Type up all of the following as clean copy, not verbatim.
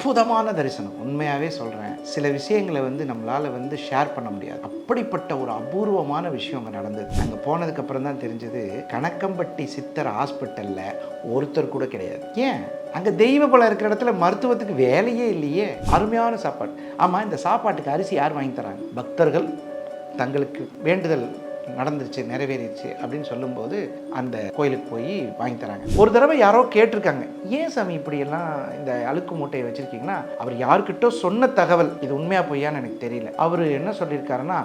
அற்புதமான தரிசனம். உண்மையாகவே சொல்கிறேன், சில விஷயங்களை நம்மளால் ஷேர் பண்ண முடியாது. அப்படிப்பட்ட ஒரு அபூர்வமான விஷயம் அங்கே நடந்தது. அங்கே போனதுக்கப்புறம் தான் தெரிஞ்சது, கணக்கம்பட்டி சித்தர் ஹாஸ்பிட்டலில் ஒருத்தர் கூட கிடையாது. ஏன்? அங்கே தெய்வ பலம் இருக்கிற இடத்துல மருத்துவத்துக்கு வேலையே இல்லையே. அருமையான சாப்பாடு. ஆமாம், இந்த சாப்பாட்டுக்கு அரிசி யார் வாங்கி தராங்க? பக்தர்கள் தங்களுக்கு வேண்டுதல் நடந்துருச்சு, நிறைவேறிடுச்சு அப்படின்னு சொல்லும்போது அந்த கோயிலுக்கு போய் வாங்கி தராங்க. ஒரு தடவை யாரோ கேட்டிருக்காங்க, ஏன் சாமி இப்படியெல்லாம் இந்த அழுக்கு மூட்டையை வச்சுருக்கீங்கன்னா, அவர் யாருக்கிட்டோ சொன்ன தகவல், இது உண்மையா பொய்யான்னு எனக்கு தெரியல. அவர் என்ன சொல்லியிருக்காருன்னா,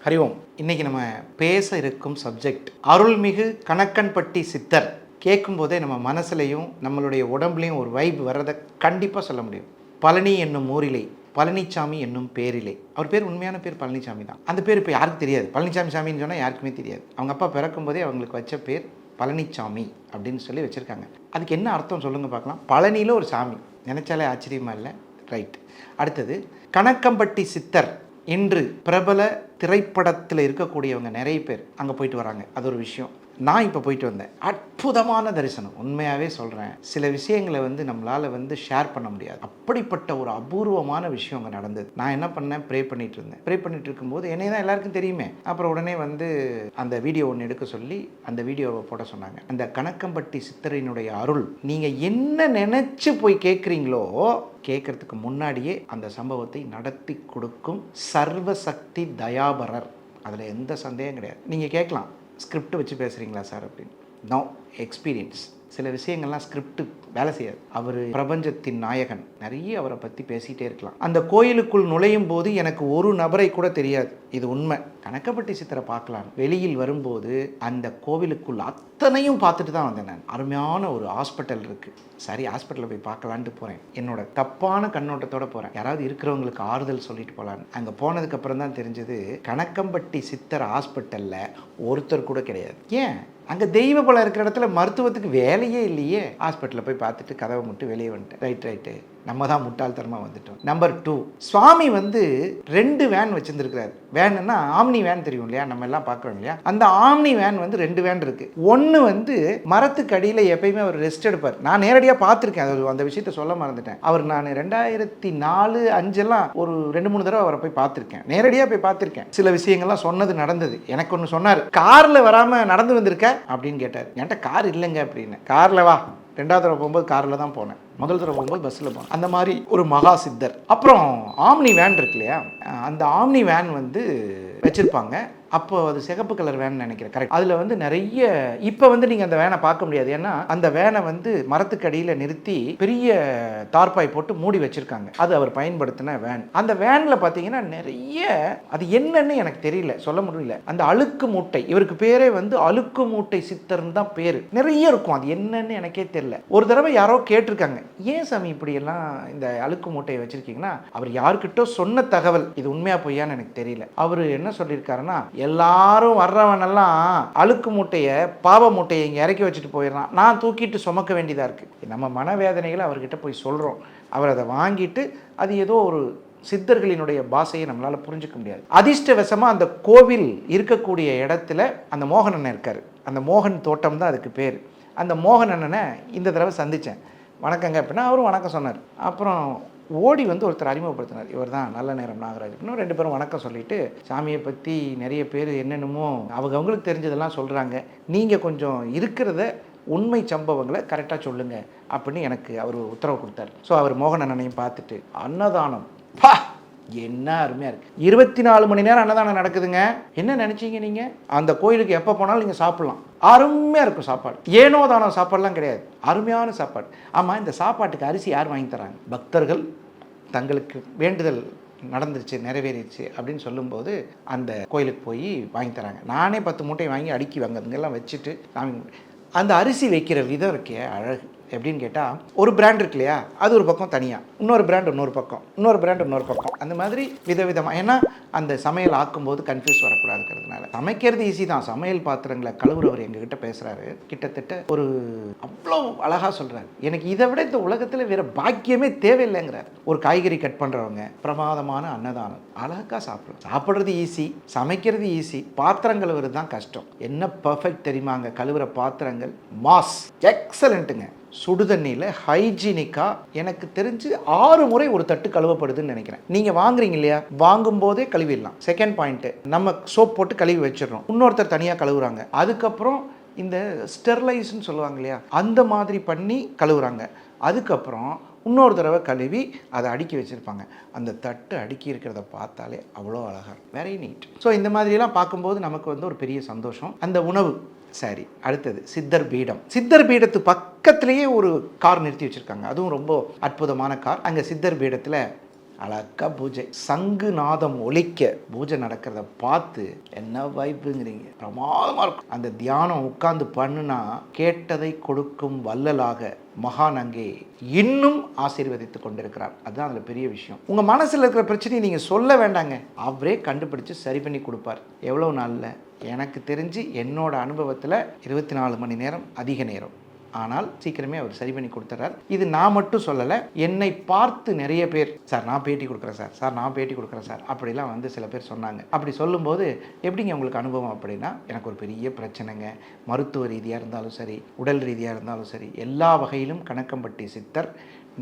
ஹரி ஓம். இன்னைக்கு நம்ம பேச இருக்கும் சப்ஜெக்ட் அருள்மிகு கணக்கன்பட்டி சித்தர். கேட்கும்போதே நம்ம மனசுலையும் நம்மளுடைய உடம்புலையும் ஒரு வைப் வர்றதை கண்டிப்பாக சொல்ல முடியும். பழனி என்னும் ஊரிலே பழனிசாமி என்னும் பேரிலே. அவர் பேர் உண்மையான பேர் பழனிசாமி தான். அந்த பேர் இப்போ யாருக்கு தெரியாது. பழனிசாமி சாமின்னு சொன்னால் யாருக்குமே தெரியாது. அவங்க அப்பா பிறக்கும்போதே அவங்களுக்கு வச்ச பேர் பழனிசாமி அப்படின்னு சொல்லி வச்சுருக்காங்க. அதுக்கு என்ன அர்த்தம் சொல்லுங்கள் பார்க்கலாம். பழனியில் ஒரு சாமி, நினைச்சாலே ஆச்சரியமா இல்லை? ரைட். அடுத்தது, கணக்கம்பட்டி சித்தர் இன்று பிரபல திரைப்படத்தில் இருக்கக்கூடியவங்க நிறைய பேர் அங்கே போயிட்டு வராங்க. அது ஒரு விஷயம். நான் இப்போ போயிட்டு வந்தேன். அற்புதமான தரிசனம். உண்மையாகவே சொல்கிறேன், சில விஷயங்களை நம்மளால் ஷேர் பண்ண முடியாது. அப்படிப்பட்ட ஒரு அபூர்வமான விஷயம் அங்கே நடந்தது. நான் என்ன பண்ணேன், ப்ரே பண்ணிட்டு இருந்தேன். ப்ரே பண்ணிட்டு இருக்கும்போது என்னை தான் எல்லாருக்கும் தெரியுமே. அப்புறம் உடனே அந்த வீடியோ ஒன்று எடுக்க சொல்லி அந்த வீடியோவை போட சொன்னாங்க. அந்த கணக்கம்பட்டி சித்தரினுடைய அருள், நீங்கள் என்ன நினச்சி போய் கேட்குறீங்களோ, கேட்கறதுக்கு முன்னாடியே அந்த சம்பவத்தை நடத்தி கொடுக்கும் சர்வசக்தி தயாபரர். அதில் எந்த சந்தேகம் கிடையாது. நீங்கள் கேட்கலாம், ஸ்கிரிப்ட் வச்சு பேசுகிறீங்களா சார் அப்படின்னு. No, experience. சில விஷயங்கள்லாம் ஸ்கிரிப்ட் வேலை செய்யாது. அவர் பிரபஞ்சத்தின் நாயகன். நிறைய அவரை பற்றி பேசிகிட்டே இருக்கலாம். அந்த கோயிலுக்குள் நுழையும் போது எனக்கு ஒரு நபரை கூட தெரியாது. இது உண்மை. கணக்கம்பட்டி சித்தரை பார்க்கலாம். வெளியில் வரும்போது அந்த கோவிலுக்குள் அத்தனையும் பார்த்துட்டு தான் வந்தேன் நான். அருமையான ஒரு ஹாஸ்பிட்டல் இருக்குது. சரி, ஹாஸ்பிட்டலில் போய் பார்க்கலான்ட்டு போகிறேன். என்னோட தப்பான கண்ணோட்டத்தோடு போகிறேன். யாராவது இருக்கிறவங்களுக்கு ஆறுதல் சொல்லிட்டு போகலான்னு. அங்கே போனதுக்கப்புறம் தான் தெரிஞ்சது, கணக்கம்பட்டி சித்தர் ஹாஸ்பிட்டலில் ஒருத்தர் கூட கிடையாது. ஏன்? அங்கே தெய்வ பலம் இருக்கிற இடத்துல மருத்துவத்துக்கு வேலையே இல்லையே. ஹாஸ்பிட்டலில் போய் பார்த்துட்டு கதவை மட்டும் வெளியே வந்துட்டேன். ரைட்டு, நம்ம தான் முட்டாள்தனமாக வந்துட்டோம். நம்பர் 2, சுவாமி 2 வேன் வச்சுருந்துருக்கிறார். வேனுன்னா ஆம்னி வேன் தெரியும் இல்லையா, நம்ம எல்லாம் பார்க்குறோம் இல்லையா. அந்த ஆம்னி வேன் 2 வேன் இருக்குது. ஒன்று மரத்துக்கு அடியில் எப்பயுமே அவர் ரெஸ்ட் எடுப்பார். நான் நேரடியாக பார்த்துருக்கேன். அது அந்த விஷயத்த சொல்ல மறந்துட்டேன். அவர் நான் 2004, 2005 ஒரு 2-3 தடவை அவரை போய் பார்த்துருக்கேன். நேரடியாக போய் பார்த்துருக்கேன். சில விஷயங்கள்லாம் சொன்னது நடந்தது. எனக்கு ஒன்று சொன்னார், காரில் வராமல் நடந்து வந்திருக்க அப்படின்னு கேட்டார். என்கிட்ட கார் இல்லைங்க அப்படின்னு. காரில் வா. 2வது தடவை போகும்போது காரில் தான் போனேன். முதல் தடவை போகும்போது பஸ்ஸில் போனேன். அந்த மாதிரி ஒரு மகா சித்தர். அப்புறம் ஆம்னி வேன் இருக்கு இல்லையா, அந்த ஆம்னி வேன் வச்சுருப்பாங்க. அப்போ அது சிகப்பு கலர் வேன் நினைக்கிறேன். கரெக்ட். அதில் நிறைய இப்போ நீங்கள் அந்த வேனை பார்க்க முடியாது. ஏன்னா அந்த வேனை மரத்துக்கு அடியில் நிறுத்தி பெரிய தார்பாய் போட்டு மூடி வச்சுருக்காங்க. அது அவர் பயன்படுத்தின வேன். அந்த வேனில் பார்த்தீங்கன்னா நிறைய, அது என்னன்னு எனக்கு தெரியல, சொல்ல முடியல. அந்த அழுக்கு மூட்டை, இவருக்கு பேரே அழுக்கு மூட்டை சித்தர்னு தான் பேர். நிறைய இருக்கும். அது என்னன்னு எனக்கே தெரியல. ஒரு தடவை யாரோ கேட்டிருக்காங்க, ஏன் சாமி இப்படியெல்லாம் இந்த அழுக்கு மூட்டையை வச்சுருக்கீங்கன்னா, அவர் யாருக்கிட்டோ சொன்ன தகவல், இது உண்மையா பொய்யான்னு எனக்கு தெரியல. அவர் என்ன சொல்லியிருக்காருன்னா, எல்லாரும் வர்றவனெல்லாம் அழுக்கு மூட்டையை, பாவ மூட்டையை இங்கே இறக்கி வச்சுட்டு போயிடறான், நான் தூக்கிட்டு சுமக்க வேண்டியதாக இருக்குது. நம்ம மனவேதனைகளை அவர்கிட்ட போய் சொல்கிறோம். அவர் அதை வாங்கிட்டு, அது ஏதோ ஒரு சித்தர்களினுடைய பாஷையை நம்மளால் புரிஞ்சிக்க முடியாது. அதிர்ஷ்டவசமாக அந்த கோவில் இருக்கக்கூடிய இடத்துல அந்த மோகன் அண்ணன் இருக்கார். அந்த மோகன் தோட்டம் தான் அதுக்கு பேர். அந்த மோகன் அண்ணனை இந்த தடவை சந்தித்தேன். வணக்கங்க அப்படின்னா அவரும் வணக்கம் சொன்னார். அப்புறம் ஓடி ஒருத்தர் அறிமுகப்படுத்தினார். இவர் தான் நல்ல நேரம் நாகராஜ். இன்னும் 2 பேரும் வணக்கம் சொல்லிவிட்டு, சாமியை பற்றி நிறைய பேர் என்னென்னமோ அவங்களுக்கு தெரிஞ்சதெல்லாம் சொல்கிறாங்க, நீங்கள் கொஞ்சம் இருக்கிறத உண்மை சம்பவங்களை கரெக்டாக சொல்லுங்கள் அப்படின்னு எனக்கு அவர் உத்தரவு கொடுத்தார். ஸோ அவர் மோகன் அண்ணனையும் பார்த்துட்டு, அன்னதானம் பா என்ன அருமையாக இருக்குது. 24 மணி நேரம் அன்னதானம் நடக்குதுங்க. என்ன நினச்சிங்க நீங்கள்? அந்த கோயிலுக்கு எப்போ போனாலும் நீங்கள் சாப்பிட்லாம். அருமையாக இருக்கும் சாப்பாடு. ஏனோ தானோ சாப்பாடுலாம் கிடையாது, அருமையான சாப்பாடு. ஆமாம், இந்த சாப்பாட்டுக்கு அரிசி யார் வாங்கி தராங்க? பக்தர்கள் தங்களுக்கு வேண்டுதல் நடந்துருச்சு, நிறைவேறிடுச்சு அப்படின்னு சொல்லும்போது அந்த கோயிலுக்கு போய் வாங்கி தராங்க. நானே 10 மூட்டை வாங்கி அடுக்கி வாங்கறதுங்கெல்லாம் வச்சுட்டு அந்த அரிசி வைக்கிற விதம் இருக்கே அழகு. எப்படின்னு கேட்டால், ஒரு பிராண்ட் இருக்கு இல்லையா, அது ஒரு பக்கம் தனியாக, இன்னொரு பிராண்ட் இன்னொரு பக்கம், இன்னொரு பிராண்ட் இன்னொரு பக்கம், அந்த மாதிரி விதவிதமாக. ஏன்னா அந்த சமையல் ஆக்கும்போது கன்ஃபியூஸ் வரக்கூடாதுங்கிறதுனால. சமைக்கிறது ஈஸி தான். சமையல் பாத்திரங்களை கழுவுறவர் எங்ககிட்ட பேசுகிறாரு, கிட்டத்தட்ட ஒரு அவ்வளோ அழகாக சொல்கிறார், எனக்கு இதை விட இந்த உலகத்தில் வேறு பாக்கியமே தேவையில்லைங்கிறார். ஒரு காய்கறி கட் பண்ணுறவங்க பிரமாதமான அன்னதானம், அழகாக சாப்பிட்றது ஈஸி, சமைக்கிறது ஈஸி, பாத்திரம் கழுவுறது தான் கஷ்டம். என்ன பர்ஃபெக்ட் தெரியுமாங்க, கழுவுற பாத்திரங்கள் மாஸ் எக்ஸலண்ட்டுங்க. சுடுதண்ணியில் ஹைஜீனிக்காக எனக்கு தெரிஞ்சு 6 முறை ஒரு தட்டு கழுவப்படுதுன்னு நினைக்கிறேன். நீங்கள் வாங்குறீங்க இல்லையா, வாங்கும் போதே கழுவிடலாம். செகண்ட் பாயிண்ட்டு, நம்ம சோப் போட்டு கழுவி வச்சிடறோம், இன்னொருத்தர் தனியாக கழுவுறாங்க. அதுக்கப்புறம் இந்த ஸ்டெர்லைஸ்ன்னு சொல்லுவாங்க இல்லையா, அந்த மாதிரி பண்ணி கழுவுறாங்க. அதுக்கப்புறம் இன்னொரு தடவை கழுவி அதை அடுக்கி வச்சுருப்பாங்க. அந்த தட்டு அடுக்கி இருக்கிறத பார்த்தாலே அவ்வளோ அழகாக, வெரி நீட். ஸோ இந்த மாதிரியெல்லாம் பார்க்கும்போது நமக்கு வந்து ஒரு பெரிய சந்தோஷம். அந்த உணவு சரி. அடுத்தது சித்தர் பீடம். சித்தர் பீடத்து பக்கத்துலேயே ஒரு கார் நிறுத்தி வச்சுருக்காங்க, அதுவும் ரொம்ப அற்புதமான கார். அங்கே சித்தர் பீடத்தில் அழகா பூஜை, சங்கு நாதம் ஒலிக்க பூஜை நடக்கிறத பார்த்து என்ன வைப்புங்கிறீங்க, பிரமாதமாக இருக்கும். அந்த தியானம் உட்கார்ந்து பண்ணுனா கேட்டதை கொடுக்கும் வள்ளலாக மகான் அங்கே இன்னும் ஆசீர்வதித்து கொண்டிருக்கிறார். அதுதான் அதில் பெரிய விஷயம். உங்கள் மனசில் இருக்கிற பிரச்சனையை நீங்கள் சொல்ல வேண்டாங்க, அவரே கண்டுபிடிச்சு சரி பண்ணி கொடுப்பார். எவ்வளோ நாளில்? எனக்கு தெரிஞ்சு என்னோட அனுபவத்தில் 24 மணி நேரம், அதிக நேரம், ஆனால் சீக்கிரமே அவர் சரி பண்ணி கொடுத்துறார். இது நான் மட்டும் சொல்லலை, என்னை பார்த்து நிறைய பேர், சார் நான் பேட்டி கொடுக்குறேன் சார், சார் நான் பேட்டி கொடுக்குறேன் சார், அப்படிலாம் வந்து சில பேர் சொன்னாங்க. அப்படி சொல்லும்போது எப்படிங்க உங்களுக்கு அனுபவம் அப்படின்னா, எனக்கு ஒரு பெரிய பிரச்சனைங்க, மருத்துவ ரீதியாக இருந்தாலும் சரி, உடல் ரீதியாக இருந்தாலும் சரி, எல்லா வகையிலும் கணக்கம்பட்டி சித்தர்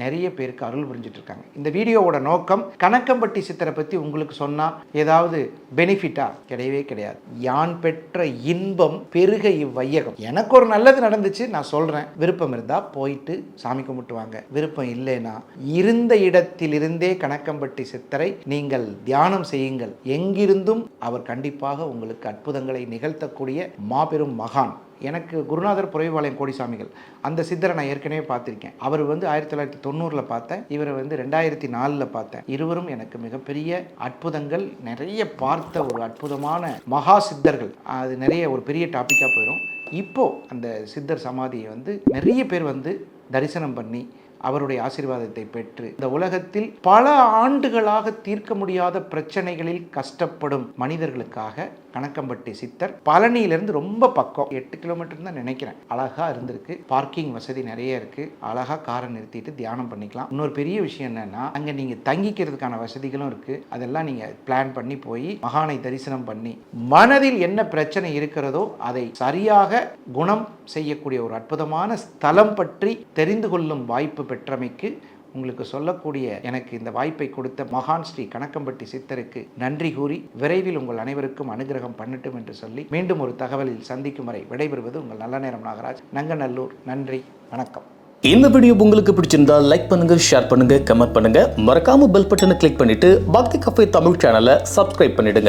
நிறைய பேருக்கு அருள் புரிஞ்சிட்ருக்காங்க. இந்த வீடியோவோட நோக்கம் கணக்கம்பட்டி சித்தரை பற்றி உங்களுக்கு சொன்னால் ஏதாவது பெனிஃபிட்டா? கிடையவே கிடையாது. யான் பெற்ற இன்பம் பெருக இவ்வையகம். எனக்கு ஒரு நல்லது நடந்துச்சு, நான் சொல்கிறேன். விருப்பம் இருந்தால் போயிட்டு சாமி கும்பிட்டு வாங்க, விருப்பம் இல்லைன்னா இருந்த இடத்திலிருந்தே கணக்கம்பட்டி சித்தரை நீங்கள் தியானம் செய்யுங்கள். எங்கிருந்தும் அவர் கண்டிப்பாக உங்களுக்கு அற்புதங்களை நிகழ்த்தக்கூடிய மாபெரும் மகான். எனக்கு குருநாதர் புரவிபாளையம் கோடிசாமிகள், அந்த சித்தரை நான் ஏற்கனவே பார்த்துருக்கேன். அவர் வந்து 1990 பார்த்தேன், இவரை வந்து 2004 பார்த்தேன். இருவரும் எனக்கு மிகப்பெரிய அற்புதங்கள் நிறைய பார்த்த ஒரு அற்புதமான மகா சித்தர்கள். அது நிறைய ஒரு பெரிய டாப்பிக்காக போயிடும். இப்போது அந்த சித்தர் சமாதியை வந்து நிறைய பேர் வந்து தரிசனம் பண்ணி அவருடைய ஆசீர்வாதத்தை பெற்று இந்த உலகத்தில் பல ஆண்டுகளாக தீர்க்க முடியாத பிரச்சனைகளில் கஷ்டப்படும் மனிதர்களுக்காக கணக்கம்பட்டி சித்தர் பழனியிலிருந்து ரொம்ப பக்கம், 8 கிலோமீட்டர் தான் நினைக்கிறேன், அழகாக இருந்திருக்கு. பார்க்கிங் வசதி நிறைய இருக்குது, அழகாக காரை நிறுத்திட்டு தியானம் பண்ணிக்கலாம். இன்னொரு பெரிய விஷயம் என்னென்னா, அங்கே நீங்கள் தங்கிக்கிறதுக்கான வசதிகளும் இருக்குது. அதெல்லாம் நீங்கள் பிளான் பண்ணி போய் மகானை தரிசனம் பண்ணி மனதில் என்ன பிரச்சனை இருக்கிறதோ அதை சரியாக குணம் செய்யக்கூடிய ஒரு அற்புதமான ஸ்தலம் பற்றி தெரிந்து கொள்ளும் வாய்ப்பு பெற்றமைக்கு உங்களுக்கு சொல்லக்கூடிய, எனக்கு இந்த வாய்ப்பை கொடுத்த மகான் ஸ்ரீ கணக்கம்பட்டி சித்தருக்கு நன்றி கூறி விரைவில் உங்கள் அனைவருக்கும் அனுகிரகம் பண்ணட்டும் என்று சொல்லி மீண்டும் ஒரு தகவலில் சந்திக்கும் வரை விடைபெறுவது உங்கள் நல்ல நேரம் நாகராஜ், நங்கநல்லூர். நன்றி, வணக்கம். இந்த வீடியோ உங்களுக்கு பிடிச்சிருந்தா லைக் பண்ணுங்க, ஷேர் பண்ணுங்க, கமெண்ட் பண்ணுங்க. மறக்காம பெல் பட்டனை கிளிக் பண்ணிட்டு பக்தி கஃபே தமிழ் சேனலை சப்ஸ்கிரைப் பண்ணிடுங்க.